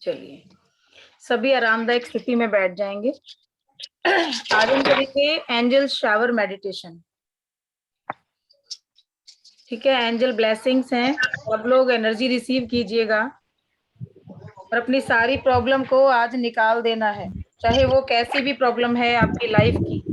चलिए, सभी आरामदायक स्थिति में बैठ जाएंगे। आज हम करेंगे एंजल शावर मेडिटेशन। ठीक है, एंजल ब्लेसिंग्स हैं, सब लोग एनर्जी रिसीव कीजिएगा और अपनी सारी प्रॉब्लम को आज निकाल देना है, चाहे वो कैसी भी प्रॉब्लम है आपकी लाइफ की।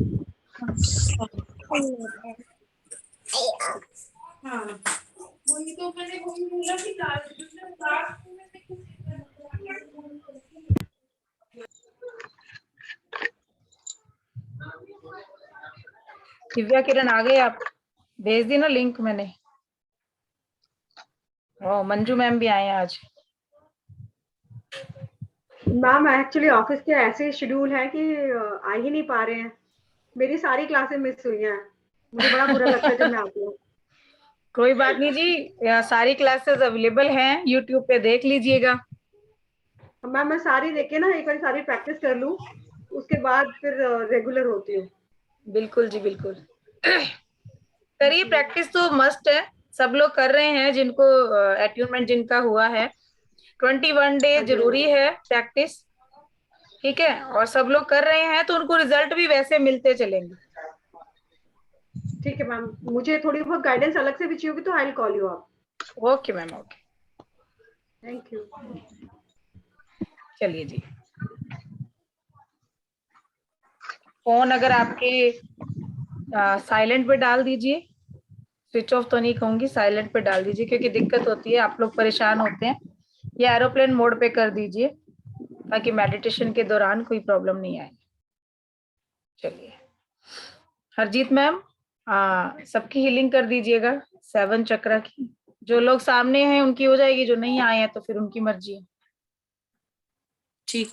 दिव्या किरण आ गए आप? भेज दी ना लिंक मैंने। ओ, मंजू मैम भी आए हैं आज। मैम एक्चुअली ऑफिस के ऐसे शेड्यूल है कि आ ही नहीं पा रहे हैं। मेरी सारी क्लासेस मिस हुई हैं। मुझे बड़ा बुरा लगता है जब मैं आती हूँ। कोई बात नहीं जी, यहाँ सारी क्लासेस अवेलेबल हैं, यूट्यूब पे देख लीजिएगा। मैम मैं सारी देख के ना एक बार सारी प्रैक्टिस कर लूँ, उसके बाद फिर रेगुलर होती हूँ। बिल्कुल जी, बिल्कुल करिए, प्रैक्टिस तो मस्ट है। सब लोग कर रहे हैं, जिनको अट्यूनमेंट जिनका हुआ है। 21 डे हाँ जी जरूरी है प्रैक्टिस। ठीक है, और सब लोग कर रहे हैं तो उनको रिजल्ट भी वैसे मिलते चलेंगे। ठीक है मैम, मुझे थोड़ी बहुत गाइडेंस अलग से भी चाहिए होगी तो आई विल कॉल यू आप। Okay ma'am, okay. Thank you. चलिए जी, फोन अगर आपके साइलेंट पे डाल दीजिए। स्विच ऑफ तो नहीं कहूंगी, साइलेंट पे डाल दीजिए, क्योंकि दिक्कत होती है, आप लोग परेशान होते हैं। या एरोप्लेन मोड पे कर दीजिए ताकि मेडिटेशन के दौरान कोई प्रॉब्लम नहीं आए। चलिए, हरजीत मैम सबकी हीलिंग कर दीजिएगा 7 चक्रा की। जो लोग सामने हैं उनकी हो जाएगी, जो नहीं आए हैं तो फिर उनकी मर्जी है। ठीक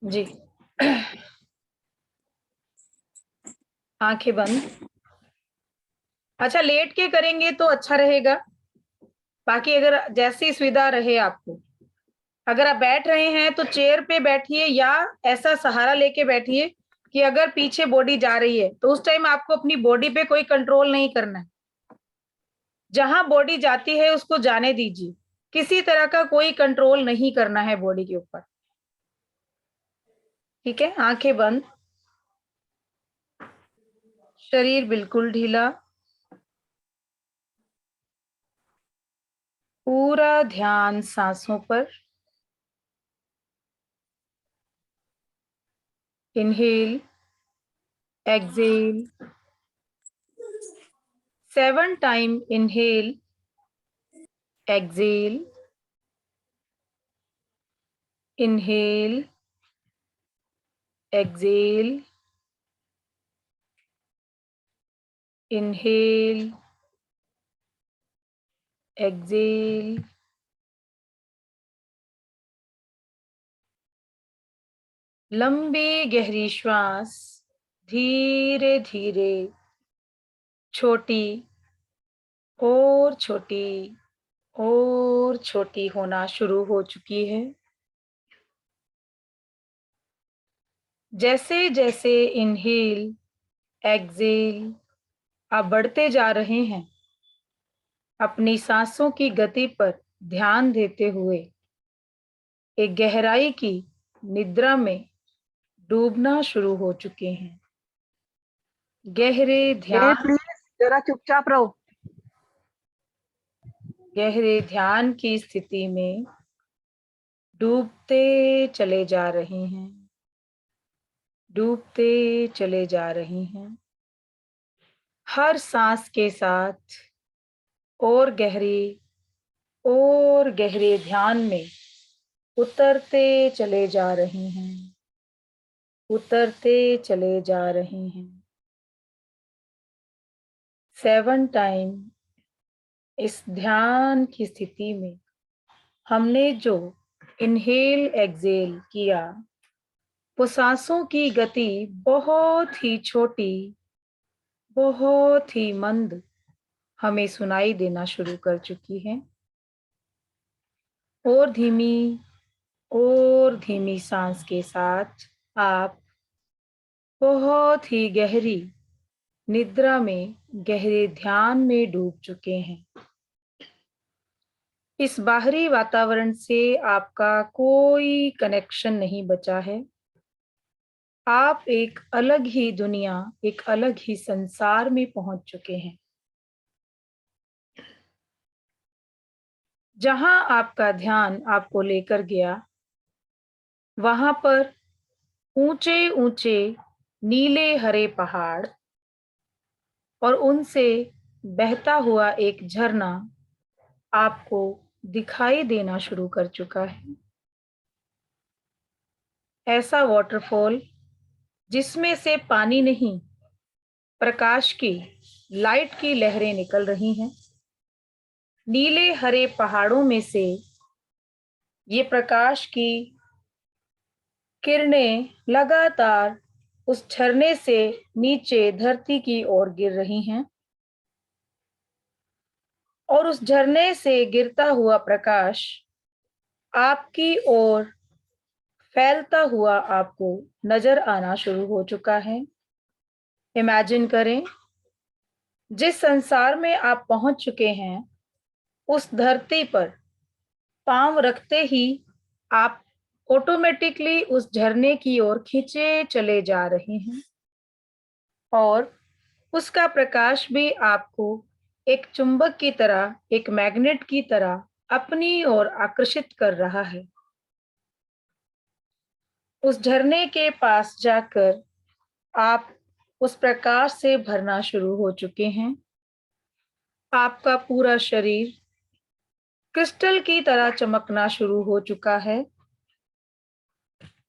जी। आंखें बंद। अच्छा, लेट के करेंगे तो अच्छा रहेगा, बाकी अगर जैसी सुविधा रहे आपको। अगर आप बैठ रहे हैं तो चेयर पे बैठिए या ऐसा सहारा लेके बैठिए कि अगर पीछे बॉडी जा रही है तो उस टाइम आपको अपनी बॉडी पे कोई कंट्रोल नहीं करना है। जहां बॉडी जाती है उसको जाने दीजिए, किसी तरह का कोई कंट्रोल नहीं करना है बॉडी के ऊपर। ठीक है, आंखें बंद, शरीर बिल्कुल ढीला, पूरा ध्यान सांसों पर। Inhale, exhale, 7 time inhale, exhale, inhale, exhale, inhale, exhale. लंबी गहरी श्वास धीरे धीरे छोटी और छोटी और छोटी होना शुरू हो चुकी है। जैसे जैसे इनहेल एक्सेल आप बढ़ते जा रहे हैं, अपनी सांसों की गति पर ध्यान देते हुए एक गहराई की निद्रा में डूबना शुरू हो चुके हैं। गहरे ध्यान, प्लीज जरा चुपचाप रहो। गहरे ध्यान की स्थिति में डूबते चले जा रहे हैं, डूबते चले जा रहे हैं। हर सांस के साथ और गहरे ध्यान में उतरते चले जा रहे हैं, उतरते चले जा रहे हैं। 7 टाइम इस ध्यान की स्थिति में हमने जो इनहेल एक्सेल किया, वो सांसों की गति बहुत ही छोटी, बहुत ही मंद हमें सुनाई देना शुरू कर चुकी है। और धीमी सांस के साथ आप बहुत ही गहरी निद्रा में, गहरे ध्यान में डूब चुके हैं। इस बाहरी वातावरण से आपका कोई कनेक्शन नहीं बचा है। आप एक अलग ही दुनिया, एक अलग ही संसार में पहुंच चुके हैं, जहां आपका ध्यान आपको लेकर गया, वहां पर ऊंचे ऊंचे नीले हरे पहाड़ और उनसे बहता हुआ एक झरना आपको दिखाई देना शुरू कर चुका है। ऐसा वाटरफॉल जिसमें से पानी नहीं, प्रकाश की, लाइट की लहरें निकल रही हैं। नीले हरे पहाड़ों में से ये प्रकाश की किरणें लगातार उस झरने से नीचे धरती की ओर गिर रही हैं और उस झरने से गिरता हुआ प्रकाश आपकी ओर फैलता हुआ आपको नजर आना शुरू हो चुका है। इमेजिन करें, जिस संसार में आप पहुंच चुके हैं, उस धरती पर पांव रखते ही आप ऑटोमेटिकली उस झरने की ओर खींचे चले जा रहे हैं और उसका प्रकाश भी आपको एक चुंबक की तरह, एक मैग्नेट की तरह अपनी ओर आकर्षित कर रहा है। उस झरने के पास जाकर आप उस प्रकाश से भरना शुरू हो चुके हैं। आपका पूरा शरीर क्रिस्टल की तरह चमकना शुरू हो चुका है।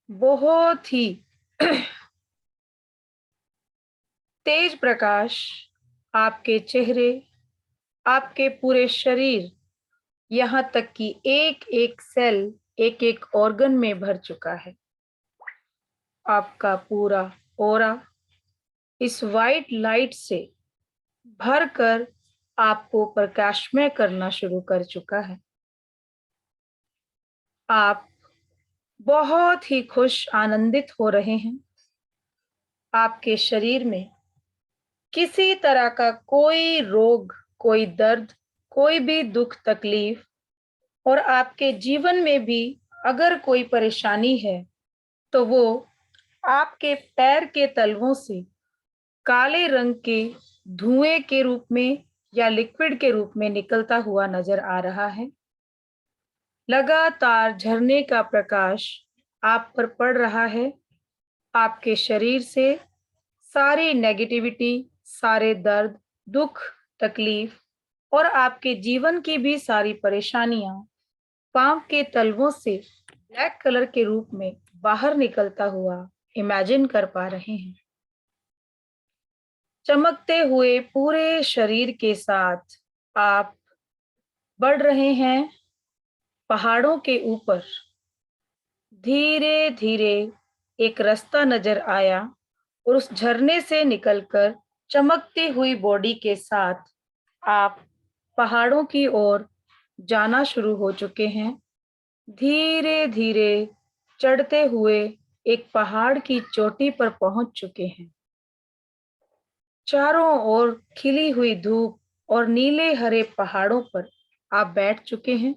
बहुत ही तेज प्रकाश आपके चेहरे, आपके पूरे शरीर, यहाँ तक कि एक एक सेल, एक एक ऑर्गन में भर चुका है। आपका पूरा ऑरा इस वाइट लाइट से भरकर आपको प्रकाशमय करना शुरू कर चुका है। आप बहुत ही खुश, आनंदित हो रहे हैं। आपके शरीर में किसी तरह का कोई रोग, कोई दर्द, कोई भी दुख तकलीफ और आपके जीवन में भी अगर कोई परेशानी है तो वो आपके पैर के तलवों से काले रंग के धुएं के रूप में या लिक्विड के रूप में निकलता हुआ नजर आ रहा है। लगातार झरने का प्रकाश आप पर पड़ रहा है। आपके शरीर से सारी नेगेटिविटी, सारे दर्द, दुख, तकलीफ और आपके जीवन की भी सारी परेशानियां पांव के तलवों से ब्लैक कलर के रूप में बाहर निकलता हुआ इमेजिन कर पा रहे हैं। चमकते हुए पूरे शरीर के साथ आप बढ़ रहे हैं पहाड़ों के ऊपर। धीरे धीरे एक रास्ता नजर आया और उस झरने से निकलकर चमकती हुई बॉडी के साथ आप पहाड़ों की ओर जाना शुरू हो चुके हैं। धीरे धीरे चढ़ते हुए एक पहाड़ की चोटी पर पहुंच चुके हैं। चारों ओर खिली हुई धूप और नीले हरे पहाड़ों पर आप बैठ चुके हैं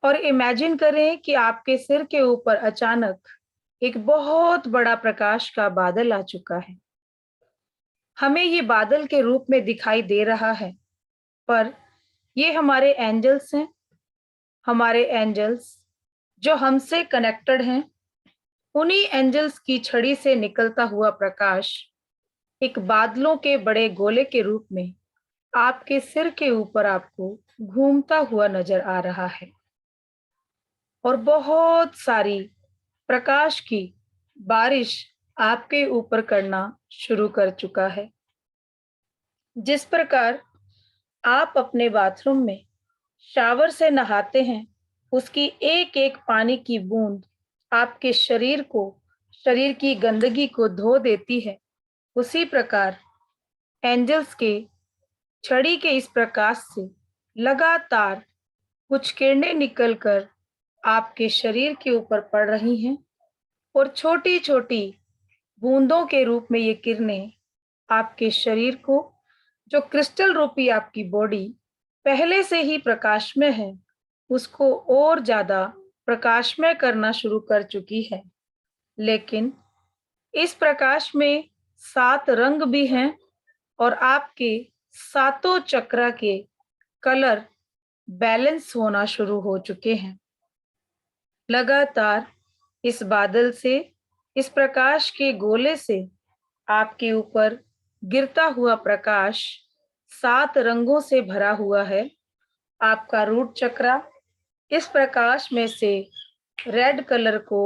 और इमेजिन करें कि आपके सिर के ऊपर अचानक एक बहुत बड़ा प्रकाश का बादल आ चुका है। हमें ये बादल के रूप में दिखाई दे रहा है, पर ये हमारे एंजल्स हैं। हमारे एंजल्स जो हमसे कनेक्टेड हैं, उन्हीं एंजल्स की छड़ी से निकलता हुआ प्रकाश एक बादलों के बड़े गोले के रूप में आपके सिर के ऊपर आपको घूमता हुआ नजर आ रहा है और बहुत सारी प्रकाश की बारिश आपके ऊपर करना शुरू कर चुका है। जिस प्रकार आप अपने बाथरूम में शावर से नहाते हैं, उसकी एक एक पानी की बूंद आपके शरीर को, शरीर की गंदगी को धो देती है, उसी प्रकार एंजल्स के छड़ी के इस प्रकाश से लगातार कुछ किरणें निकलकर आपके शरीर के ऊपर पड़ रही हैं और छोटी छोटी बूंदों के रूप में ये किरणें आपके शरीर को, जो क्रिस्टल रूपी आपकी बॉडी, पहले से ही प्रकाशमय है उसको और ज्यादा प्रकाशमय करना शुरू कर चुकी है। लेकिन इस प्रकाश में 7 रंग भी हैं और आपके सातों चक्रा के कलर बैलेंस होना शुरू हो चुके हैं। लगातार इस बादल से, इस प्रकाश के गोले से आपके ऊपर गिरता हुआ प्रकाश 7 रंगों से भरा हुआ है। आपका रूट चक्रा इस प्रकाश में से रेड कलर को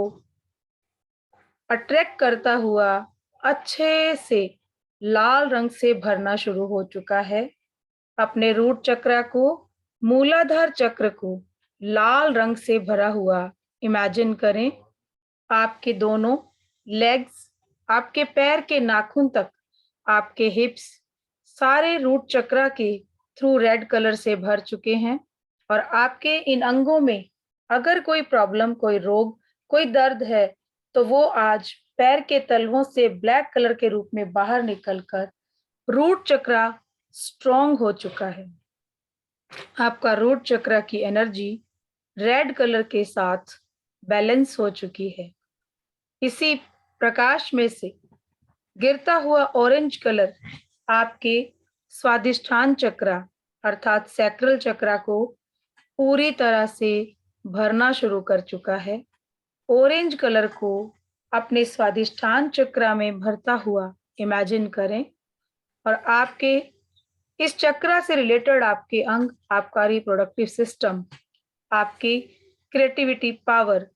अट्रैक्ट करता हुआ अच्छे से लाल रंग से भरना शुरू हो चुका है। अपने रूट चक्रा को, मूलाधार चक्र को लाल रंग से भरा हुआ इमेजिन करें। आपके दोनों लेग्स, आपके पैर के नाखून तक, आपके हिप्स सारे रूट चक्रा के थ्रू रेड कलर से भर चुके हैं और आपके इन अंगों में अगर कोई प्रॉब्लम, कोई रोग, कोई दर्द है तो वो आज पैर के तलवों से ब्लैक कलर के रूप में बाहर निकलकर रूट चक्रा स्ट्रॉन्ग हो चुका है। आपका रूट चक्रा की एनर्जी रेड कलर के साथ बैलेंस हो चुकी है। इसी प्रकाश में से गिरता हुआ ऑरेंज कलर आपके स्वादिष्ठान चक्रा अर्थात सैक्रल चक्रा को पूरी तरह से भरना शुरू कर चुका है। ऑरेंज कलर को अपने स्वादिष्ठान चक्रा में भरता हुआ इमेजिन करें और आपके इस चक्रा से रिलेटेड आपके अंग, आपका रिप्रोडक्टिव सिस्टम, आपकी क्रिएटिविटी पावर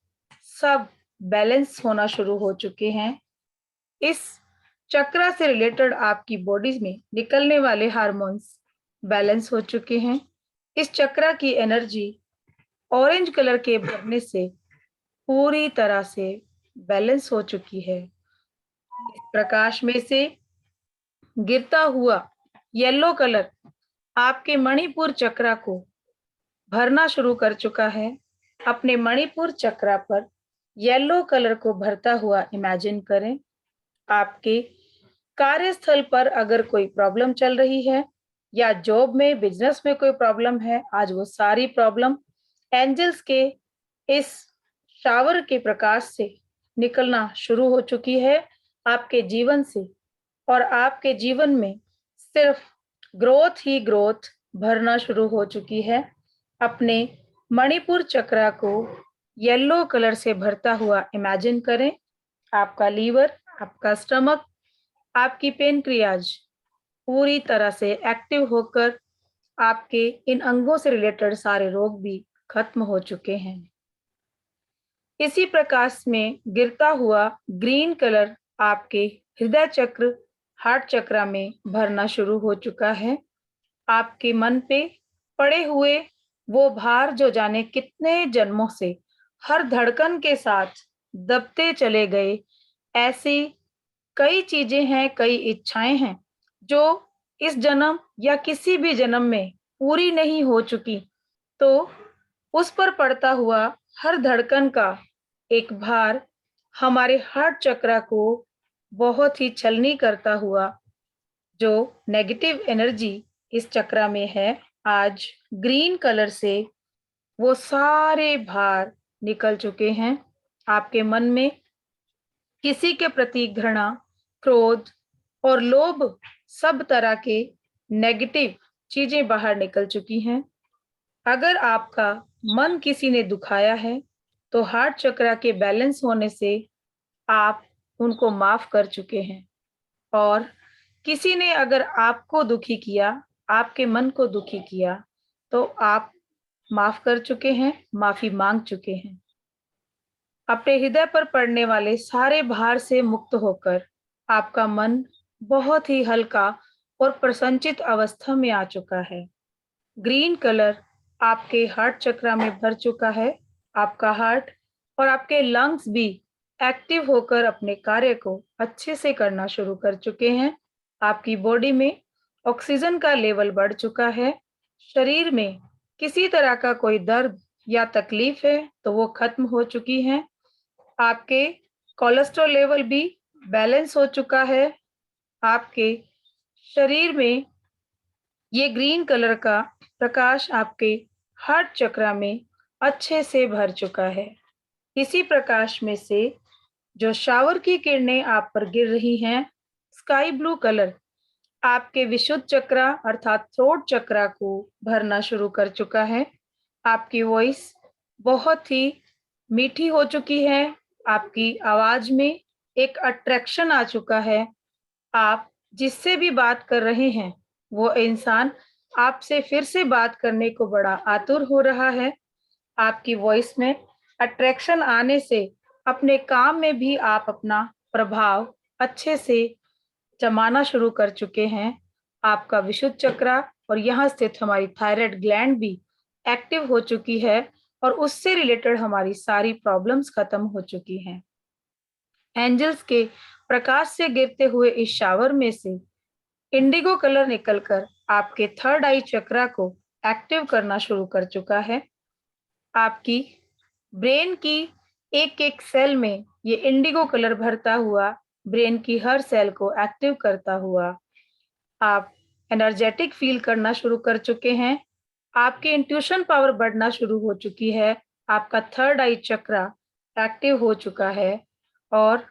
सब बैलेंस होना शुरू हो चुके हैं। इस चक्रा से रिलेटेड आपकी बॉडी में निकलने वाले हार्मोन्स बैलेंस हो चुके हैं। इस चक्रा की एनर्जी ऑरेंज कलर के भरने से पूरी तरह से बैलेंस हो चुकी है। इस प्रकाश में से गिरता हुआ येलो कलर आपके मणिपुर चक्रा को भरना शुरू कर चुका है। अपने मणिपुर चक्रा पर येलो कलर को भरता हुआ इमेजिन करें। आपके कार्यस्थल पर अगर कोई प्रॉब्लम चल रही है या जॉब में, बिजनेस में कोई प्रॉब्लम है, आज वो सारी प्रॉब्लम एंजल्स के इस शावर के प्रकाश से निकलना शुरू हो चुकी है आपके जीवन से और आपके जीवन में सिर्फ ग्रोथ ही ग्रोथ भरना शुरू हो चुकी है। अपने मणिपुर चक्रा को येलो कलर से भरता हुआ इमेजिन करें। आपका लीवर, आपका स्टमक, आपकी पेनक्रियाज पूरी तरह से एक्टिव होकर आपके इन अंगों से रिलेटेड सारे रोग भी खत्म हो चुके हैं। इसी प्रकाश में गिरता हुआ ग्रीन कलर आपके हृदय चक्र, हार्ट चक्रा में भरना शुरू हो चुका है। आपके मन पे पड़े हुए वो भार जो जाने कितने जन्मों से हर धड़कन के साथ दबते चले गए, ऐसी कई चीजें हैं, कई इच्छाएं हैं जो इस जन्म या किसी भी जन्म में पूरी नहीं हो चुकी, तो उस पर पड़ता हुआ हर धड़कन का एक भार हमारे हार्ट चक्रा को बहुत ही छलनी करता हुआ, जो नेगेटिव एनर्जी इस चक्रा में है, आज ग्रीन कलर से वो सारे भार निकल चुके हैं। आपके मन में किसी के प्रति घृणा, क्रोध और लोभ, सब तरह के नेगेटिव चीजें बाहर निकल चुकी हैं। अगर आपका मन किसी ने दुखाया है तो हार्ट चक्रा के बैलेंस होने से आप उनको माफ कर चुके हैं और किसी ने अगर आपको दुखी किया, आपके मन को दुखी किया, तो आप माफ कर चुके हैं, माफी मांग चुके हैं। अपने हृदय पर पड़ने वाले सारे भार से मुक्त होकर आपका मन बहुत ही हल्का और प्रसन्नचित अवस्था में आ चुका है। ग्रीन कलर आपके हार्ट चक्रा में भर चुका है। आपका हार्ट और आपके लंग्स भी एक्टिव होकर अपने कार्य को अच्छे से करना शुरू कर चुके हैं। आपकी बॉडी में ऑक्सीजन का लेवल बढ़ चुका है। शरीर में किसी तरह का कोई दर्द या तकलीफ है तो वो खत्म हो चुकी है। आपके कोलेस्ट्रॉल लेवल भी बैलेंस हो चुका है। आपके शरीर में ये ग्रीन कलर का प्रकाश आपके हार्ट चक्र में अच्छे से भर चुका है। इसी प्रकाश में से जो शावर की किरणें आप पर गिर रही हैं, स्काई ब्लू कलर आपके विशुद्ध चक्र अर्थात थ्रोट चक्र को भरना शुरू कर चुका है। आपकी वॉइस बहुत ही मीठी हो चुकी है। आपकी आवाज में एक अट्रैक्शन आ चुका है। आप जिससे भी बात कर रहे हैं, वो इंसान आपसे फिर से बात करने को बड़ा आतुर हो रहा है। आपकी वॉइस में अट्रैक्शन आने से अपने काम में भी आप अपना प्रभाव अच्छे से जमाना शुरू कर चुके हैं। आपका विशुद्ध चक्र और यहाँ स्थित हमारी थायराइड ग्लैंड भी एक्टिव हो चुकी है और उससे रिलेटेड हमारी सारी प्रॉब्लम्स खत्म हो चुकी हैं। एंजल्स के प्रकाश से गिरते हुए इस शावर में से इंडिगो कलर निकलकर आपके थर्ड आई चक्र को एक्टिव करना शुरू कर चुका है। आपकी ब्रेन की एक एक सेल में ये इंडिगो कलर भरता हुआ ब्रेन की हर सेल को एक्टिव करता हुआ आप एनर्जेटिक फील करना शुरू कर चुके हैं। आपकी इंट्यूशन पावर बढ़ना शुरू हो चुकी है। आपका थर्ड आई चक्र एक्टिव हो चुका है और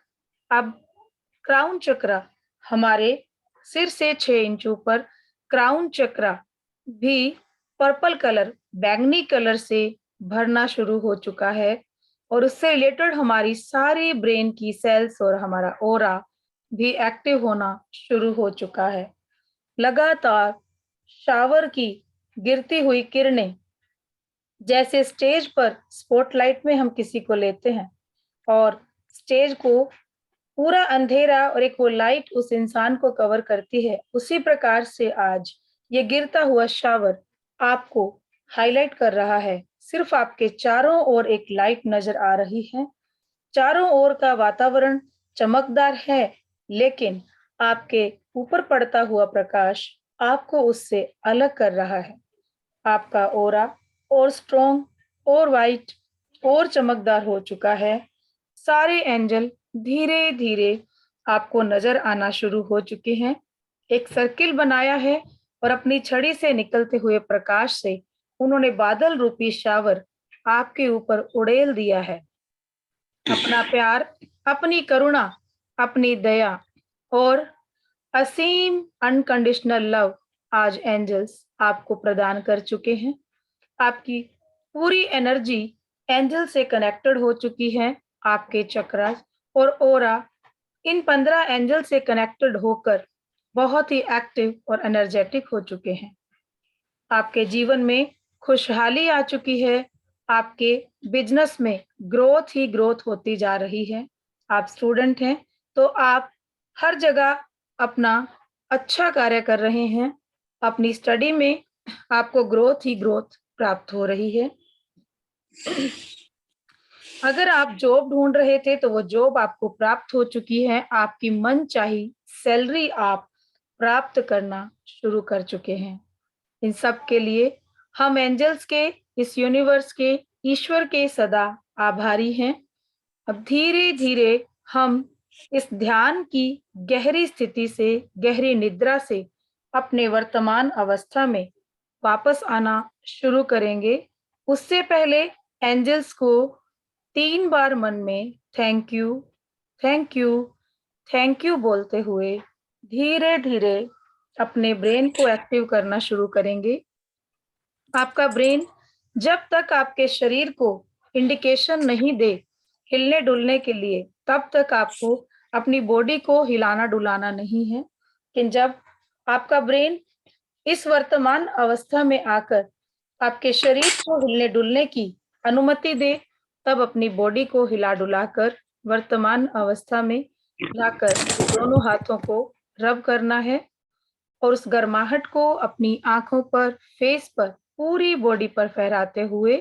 अब क्राउन चक्र हमारे सिर से 6 इंच ऊपर क्राउन चक्र भी पर्पल कलर बैंगनी कलर से भरना शुरू हो चुका है और उससे रिलेटेड हमारी सारी ब्रेन की सेल्स और हमारा ओरा भी एक्टिव होना शुरू हो चुका है। लगातार शावर की गिरती हुई किरणें जैसे स्टेज पर स्पॉटलाइट में हम किसी को लेते हैं और स्टेज को पूरा अंधेरा और एक वो लाइट उस इंसान को कवर करती है, उसी प्रकार से आज ये गिरता हुआ शावर आपको हाईलाइट कर रहा है। सिर्फ आपके चारों ओर एक लाइट नजर आ रही है। चारों ओर का वातावरण चमकदार है, लेकिन आपके ऊपर पड़ता हुआ प्रकाश आपको उससे अलग कर रहा है। आपका ओरा और स्ट्रॉन्ग और वाइट और चमकदार हो चुका है। सारे एंजल धीरे धीरे आपको नजर आना शुरू हो चुके हैं। एक सर्किल बनाया है और अपनी छड़ी से निकलते हुए प्रकाश से उन्होंने बादल रूपी शावर आपके ऊपर उड़ेल दिया है। अपना प्यार, अपनी करुणा, अपनी दया और असीम अनकंडीशनल लव आज एंजल्स आपको प्रदान कर चुके हैं। आपकी पूरी एनर्जी एंजल से कनेक्टेड हो चुकी है। आपके चक्रास और ओरा इन 15 एंजल से कनेक्टेड होकर बहुत ही एक्टिव और एनर्जेटिक हो चुके हैं। आपके जीवन में खुशहाली आ चुकी है। आपके बिजनेस में ग्रोथ ही ग्रोथ होती जा रही है। आप स्टूडेंट हैं तो आप हर जगह अपना अच्छा कार्य कर रहे हैं। अपनी स्टडी में आपको ग्रोथ ही ग्रोथ प्राप्त हो रही है। अगर आप जॉब ढूंढ रहे थे तो वो जॉब आपको प्राप्त हो चुकी है। आपकी मनचाही सैलरी आप प्राप्त करना शुरू कर चुके हैं। इन सब के लिए हम एंजल्स के, इस यूनिवर्स के, ईश्वर के सदा आभारी हैं। अब धीरे धीरे हम इस ध्यान की गहरी स्थिति से, गहरी निद्रा से अपने वर्तमान अवस्था में वापस आना शुरू करेंगे। उससे पहले एंजल्स को 3 बार मन में thank you, thank you, thank you बोलते हुए धीरे धीरे अपने ब्रेन को एक्टिव करना शुरू करेंगे। आपका ब्रेन जब तक आपके शरीर को इंडिकेशन नहीं दे हिलने डुलने के लिए, तब तक आपको अपनी बॉडी को हिलाना डुलाना नहीं है। लेकिन जब आपका ब्रेन इस वर्तमान अवस्था में आकर आपके शरीर को हिलने डुलने की अनुमति दे, तब अपनी बॉडी को हिला डुलाकर वर्तमान अवस्था में लाकर दोनों हाथों को रब करना है और उस गर्माहट को अपनी आंखों पर, फेस पर, पूरी बॉडी पर फहराते हुए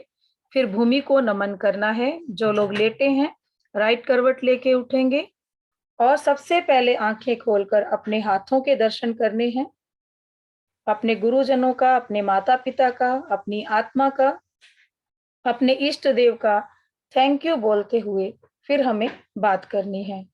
फिर भूमि को नमन करना है। जो लोग लेटे हैं राइट करवट लेके उठेंगे और सबसे पहले आंखें खोलकर अपने हाथों के दर्शन करने हैं। अपने गुरुजनों का, अपने माता पिता का, अपनी आत्मा का, अपने इष्ट देव का थैंक यू बोलते हुए फिर हमें बात करनी है।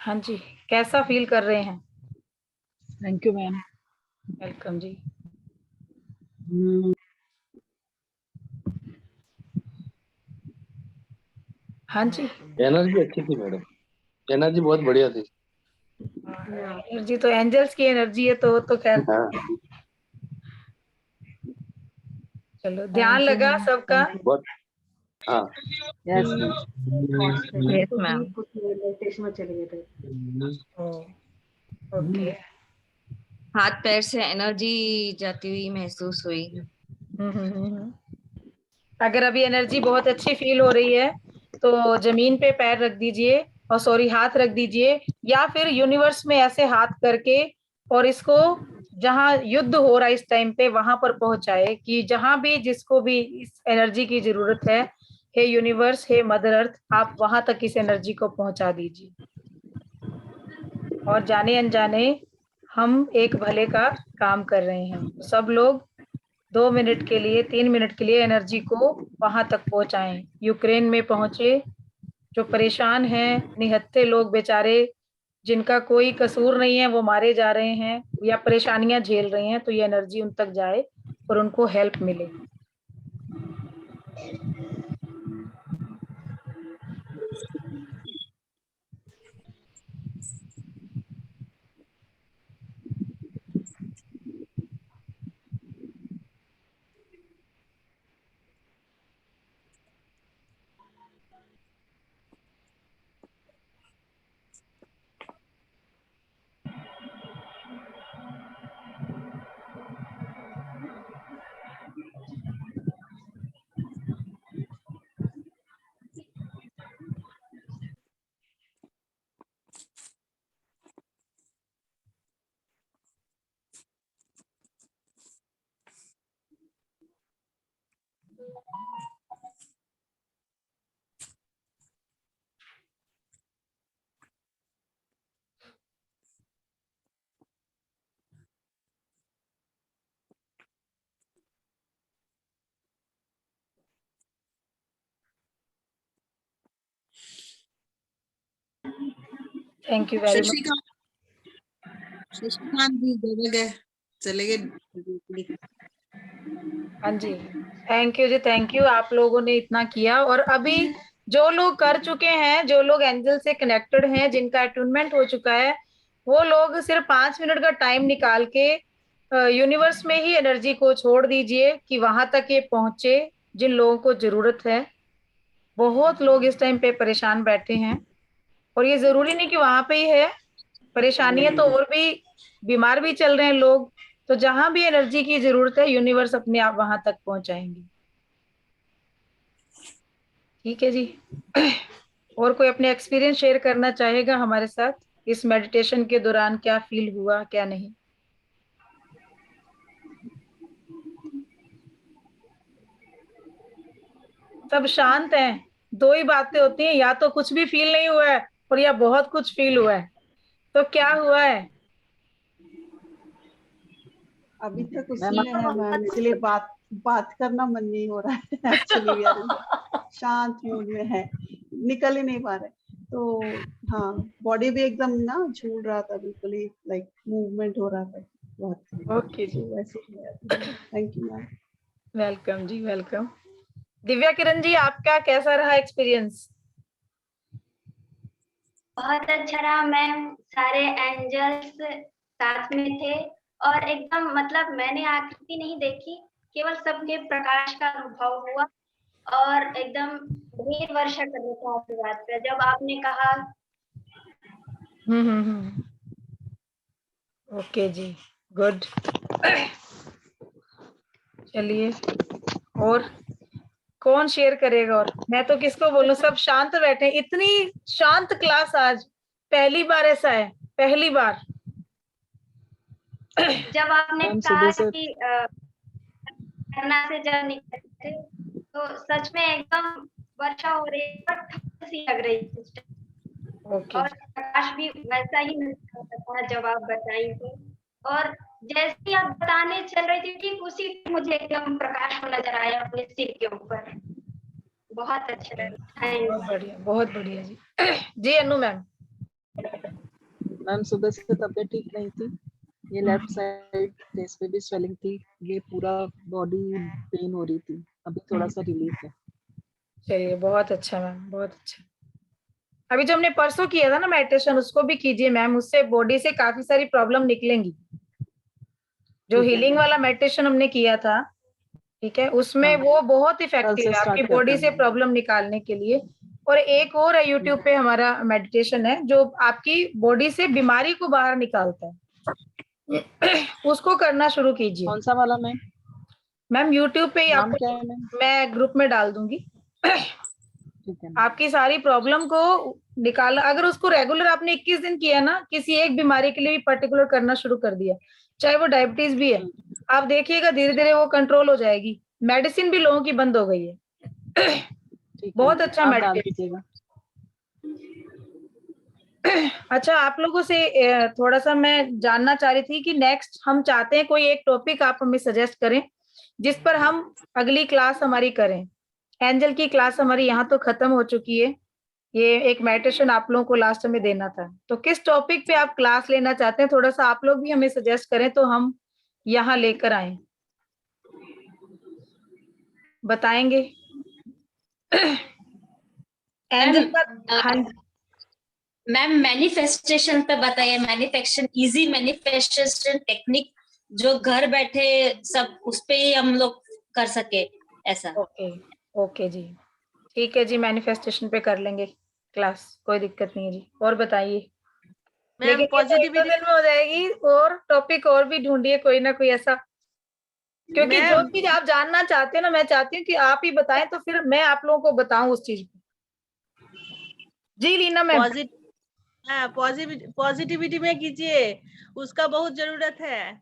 हाँ जी, कैसा फील कर रहे हैं? Thank you ma'am. वेलकम जी। हाँ जी, एनर्जी अच्छी थी मैडम, एनर्जी बहुत बढ़िया थी। एनर्जी तो एंजल्स की एनर्जी है, तो वो तो खैर हाँ, चलो, ध्यान लगा सबका। बहुत। हाँ, यस Yes, मैम। कुछ मेडिटेशन में चले गए थे। ओके। हाथ पैर से एनर्जी जाती हुई महसूस हुई। अगर अभी एनर्जी बहुत अच्छी फील हो रही है तो जमीन पे पैर रख दीजिए, और सॉरी हाथ रख दीजिए, या फिर यूनिवर्स में ऐसे हाथ करके और इसको जहां युद्ध हो रहा है इस टाइम पे वहां पर पहुंचाए, कि जहां भी जिसको भी इस एनर्जी की जरूरत है, हे यूनिवर्स, हे मदर अर्थ, आप वहां तक इस एनर्जी को पहुंचा दीजिए। और जाने अनजाने हम एक भले का काम कर रहे हैं। सब लोग 2 मिनट के लिए, 3 मिनट के लिए एनर्जी को वहां तक पहुंचाएं। यूक्रेन में पहुंचे, जो परेशान हैं, निहत्थे लोग बेचारे, जिनका कोई कसूर नहीं है, वो मारे जा रहे हैं या परेशानियां झेल रहे हैं, तो ये एनर्जी उन तक जाए और उनको हेल्प मिले। Thank you very much. Shashikant ji जगह गए, चले गए। हाँ जी, थैंक यू जी, थैंक यू। आप लोगों ने इतना किया, और अभी जो लोग कर चुके हैं, जो लोग एंजल से कनेक्टेड हैं, जिनका अटूनमेंट हो चुका है, वो लोग सिर्फ 5 मिनट का टाइम निकाल के यूनिवर्स में ही एनर्जी को छोड़ दीजिए कि वहां तक ये पहुंचे जिन लोगों को जरूरत है। बहुत लोग इस टाइम पे परेशान बैठे हैं, और ये जरूरी नहीं कि वहां पे ही है, परेशानियां तो और भी, बीमार भी चल रहे हैं लोग। तो जहां भी एनर्जी की जरूरत है, यूनिवर्स अपने आप वहां तक पहुंचाएंगे। ठीक है जी। और कोई अपने एक्सपीरियंस शेयर करना चाहेगा हमारे साथ, इस मेडिटेशन के दौरान क्या फील हुआ, क्या नहीं? सब शांत हैं। दो ही बातें होती हैं, या तो कुछ भी फील नहीं हुआ है, और या बहुत कुछ फील हुआ है। तो क्या हुआ है? अभी तक उसी में है मैम, इसलिए बात बात करना मन नहीं हो रहा है। एक्चुअली वी आर शांत मूड में है, निकल ही नहीं पा रहे। तो हाँ, बॉडी भी एकदम ना झूल रहा था, बिल्कुल ही लाइक मूवमेंट हो रहा था बहुत। ओके जी, वैसे थैंक यू मैम। वेलकम जी, वेलकम। दिव्या किरण जी, आपका कैसा रहा एक्सपीरियंस? बहुत अच्छा रहा मैम, सारे एंजल्स साथ में थे, और एकदम मतलब मैंने आकृति नहीं देखी, केवल सबके प्रकाश का अनुभव हुआ, और एकदम ढेर वर्षा कर रहा था आपकी बात पे जब आपने कहा। ओके जी, गुड। चलिए, और कौन शेयर करेगा? और मैं तो किसको बोलूं, सब शांत बैठे। इतनी शांत क्लास आज पहली बार ऐसा है, पहली बार। जब आपने कहा कि झरना से जल निकलते, तो सच में एकदम वर्षा हो रही है और ठंड सी लग रही थी, और प्रकाश भी वैसा ही नजर आता था जब आप बताई थी। और जैसे ही आप बताने चल रही थी, ठीक उसी टाइम मुझे एकदम प्रकाश को नजर आया अपने सिर के ऊपर। बहुत अच्छा लगा, बहुत बढ़िया, बहुत बढ़िया जी। जी अनु मैम। मैम सुबह से तबीयत ठीक नहीं थी, ये लेफ्ट साइड फेस पे भी स्वेलिंग थी, ये पूरा बॉडी पेन हो रही थी, अभी थोड़ा सा रिलीफ है। चलिए बहुत अच्छा मैम, बहुत अच्छा। अभी जो हमने परसों किया था ना मेडिटेशन, उसको भी कीजिए मैम, उससे बॉडी से काफी सारी प्रॉब्लम निकलेंगी। जो हीलिंग वाला मेडिटेशन हमने किया था, ठीक है, उसमें वो बहुत इफेक्टिव है आपकी बॉडी से प्रॉब्लम निकालने के लिए। और एक और है यूट्यूब पे हमारा मेडिटेशन है जो आपकी बॉडी से बीमारी को बाहर निकालता है। उसको करना शुरू कीजिए। कौन सा वाला मैम? मैम यूट्यूब पे ही नाम आपको क्या है मैम? मैं ग्रुप में डाल दूंगी। ठीक है। आपकी सारी प्रॉब्लम को निकालना, अगर उसको रेगुलर आपने 21 दिन किया ना, किसी एक बीमारी के लिए भी पर्टिकुलर करना शुरू कर दिया, चाहे वो डायबिटीज भी है, आप देखिएगा धीरे धीरे वो कंट्रोल हो जाएगी। मेडिसिन भी लोगों की बंद हो गई है। बहुत अच्छा मेडिटेशन। अच्छा, आप लोगों से थोड़ा सा मैं जानना चाह रही थी कि नेक्स्ट हम चाहते हैं कोई एक टॉपिक आप हमें सजेस्ट करें जिस पर हम अगली क्लास हमारी करें। एंजल की क्लास हमारी यहाँ तो खत्म हो चुकी है, ये एक मेडिटेशन आप लोगों को लास्ट में देना था, तो किस टॉपिक पे आप क्लास लेना चाहते हैं, थोड़ा सा आप लोग भी हमें सजेस्ट करें तो हम यहाँ लेकर आए। बताएंगे? एंजल का, हाँ मैम मैनिफेस्टेशन पे बताइए, मैनिफेस्टेशन, इजी मैनिफेस्टेशन टेक्निक जो घर बैठे सब उस पे ही हम लोग कर सके ऐसा। ओके ओके जी, ठीक है जी, मैनिफेस्टेशन पे कर लेंगे क्लास, कोई दिक्कत नहीं है जी। और बताइए, लेकिन पॉजिटिविटी दिन में हो जाएगी, और टॉपिक और भी ढूंढिए कोई ना कोई ऐसा, क्योंकि जो चीज आप जानना चाहते हैं ना, मैं चाहती हूँ कि आप ही बताएं तो फिर मैं आप लोगों को बताऊं उस चीज पे। जी लीना मैम। पॉजिटिविटी में कीजिए, उसका बहुत जरूरत है,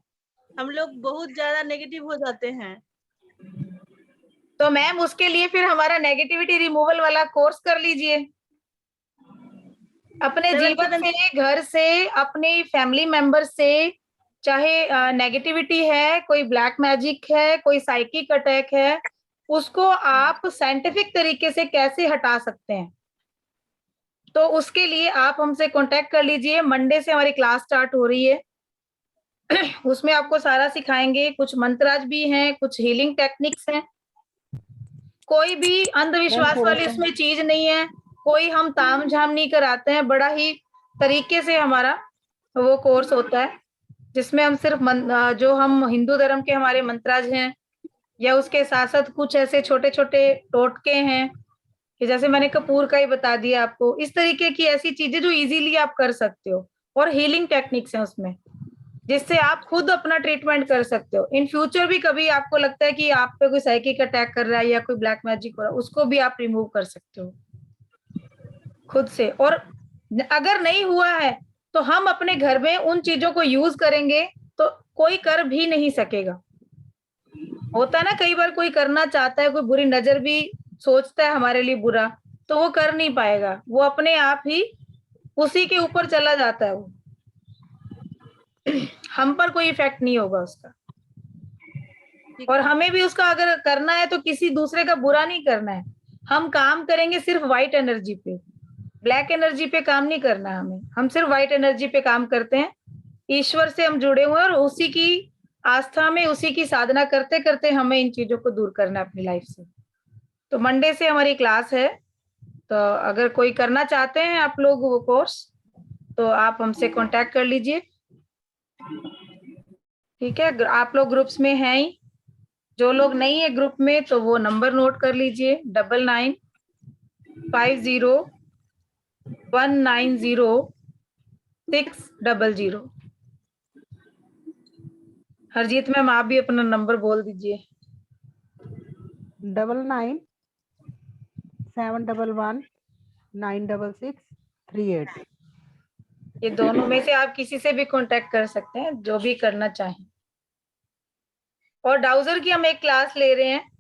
हम लोग बहुत ज्यादा नेगेटिव हो जाते हैं। तो मैम उसके लिए फिर हमारा नेगेटिविटी रिमूवल वाला कोर्स कर लीजिए। अपने जीवन से, घर से, अपने फैमिली मेंबर से, चाहे नेगेटिविटी है, कोई ब्लैक मैजिक है, कोई साइकिक अटैक है, उसको आप साइंटिफिक तरीके से कैसे हटा सकते हैं, तो उसके लिए आप हमसे कांटेक्ट कर लीजिए। मंडे से हमारी क्लास स्टार्ट हो रही है। उसमें आपको सारा सिखाएंगे, कुछ मंत्राज भी हैं, कुछ हीलिंग टेक्निक्स हैं, कोई भी अंधविश्वास वाली उसमें चीज नहीं है, कोई हम ताम झाम नहीं कराते हैं, बड़ा ही तरीके से हमारा वो कोर्स होता है, जिसमें हम सिर्फ जो हम हिंदू धर्म के हमारे मंत्राज हैं, या उसके साथ साथ कुछ ऐसे छोटे छोटे टोटके हैं कि जैसे मैंने कपूर का ही बता दिया आपको, इस तरीके की ऐसी चीजें जो इजीली आप कर सकते हो, और हीलिंग टेक्निक्स हैं उसमें, जिससे आप खुद अपना ट्रीटमेंट कर सकते हो। इन फ्यूचर भी कभी आपको लगता है कि आप पे कोई साइकिक अटैक कर रहा है या कोई ब्लैक मैजिक हो रहा है, उसको भी आप रिमूव कर सकते हो खुद से। और अगर नहीं हुआ है तो हम अपने घर में उन चीजों को यूज करेंगे तो कोई कर भी नहीं सकेगा। होता है ना, कई बार कोई करना चाहता है, कोई बुरी नजर भी सोचता है हमारे लिए बुरा, तो वो कर नहीं पाएगा, वो अपने आप ही उसी के ऊपर चला जाता है, वो हम पर कोई इफेक्ट नहीं होगा उसका। और हमें भी उसका अगर करना है तो किसी दूसरे का बुरा नहीं करना है, हम काम करेंगे सिर्फ व्हाइट एनर्जी पे, ब्लैक एनर्जी पे काम नहीं करना है हमें, हम सिर्फ व्हाइट एनर्जी पे काम करते हैं। ईश्वर से हम जुड़े हुए हैं और उसी की आस्था में, उसी की साधना करते करते हमें इन चीजों को दूर करना है अपनी लाइफ से। तो मंडे से हमारी क्लास है, तो अगर कोई करना चाहते हैं आप लोग वो कोर्स, तो आप हमसे कांटेक्ट कर लीजिए, ठीक है। आप लोग ग्रुप्स में हैं ही, जो लोग नहीं है ग्रुप में तो वो नंबर नोट कर लीजिए, 9950190600। हरजीत मैम आप भी अपना नंबर बोल दीजिए। 9971196638। ये दोनों में से आप किसी से भी कांटेक्ट कर सकते हैं, जो भी करना चाहें। और डाउजर की हम एक क्लास ले रहे हैं,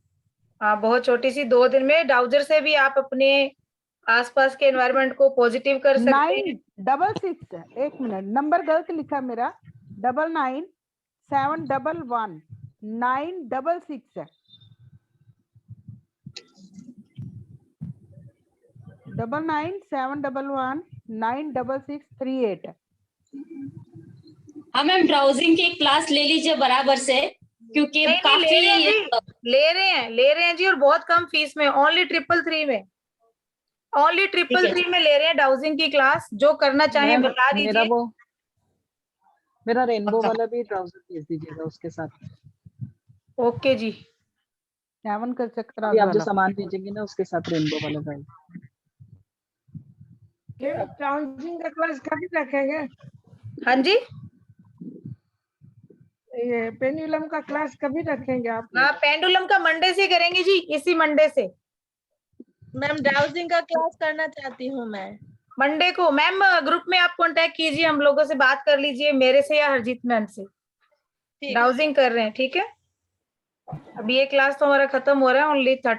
बहुत छोटी सी, 2 दिन में। डाउजर से भी आप अपने आसपास के एनवायरनमेंट को पॉजिटिव कर सकते हैं। 966, एक मिनट, नंबर गलत लिखा मेरा, 99711966 9971196638। हाँ मैम, ब्राउजिंग की क्लास ले लीजिए बराबर से, क्योंकि नहीं, काफी ले रहे हैं जी, और बहुत कम फीस में, ओनली 333 में, ओनली 333 में ले रहे हैं डाउजिंग की क्लास। जो करना चाहे मैम, बता दीजिए। मेरा रेनबो वाला भी ट्राउजर भेज दीजिएगा उसके साथ। ओके जी। सेवन कर सकते अभी आप जो सामान भेजेंगे ना उसके साथ रेनबो वाला गाइड। डाउजिंग का क्लास कभी रखेंगे? हाँ जी, ये पेंडुलम का क्लास कभी रखेंगे आप? हाँ पेंडुलम का मंडे से करेंगे जी, इसी मंडे से। मैम ड्राउजिंग का क्लास करना चाहती हूँ मैं। मंडे को मैम ग्रुप में आप कांटेक्ट कीजिए, हम लोगों से बात कर लीजिए, मेरे से या हरजीत मैम से। डाउजिंग कर रहे हैं, ठीक है। अभी ये क्लास तो हमारा खत्म हो रहा है, ओनली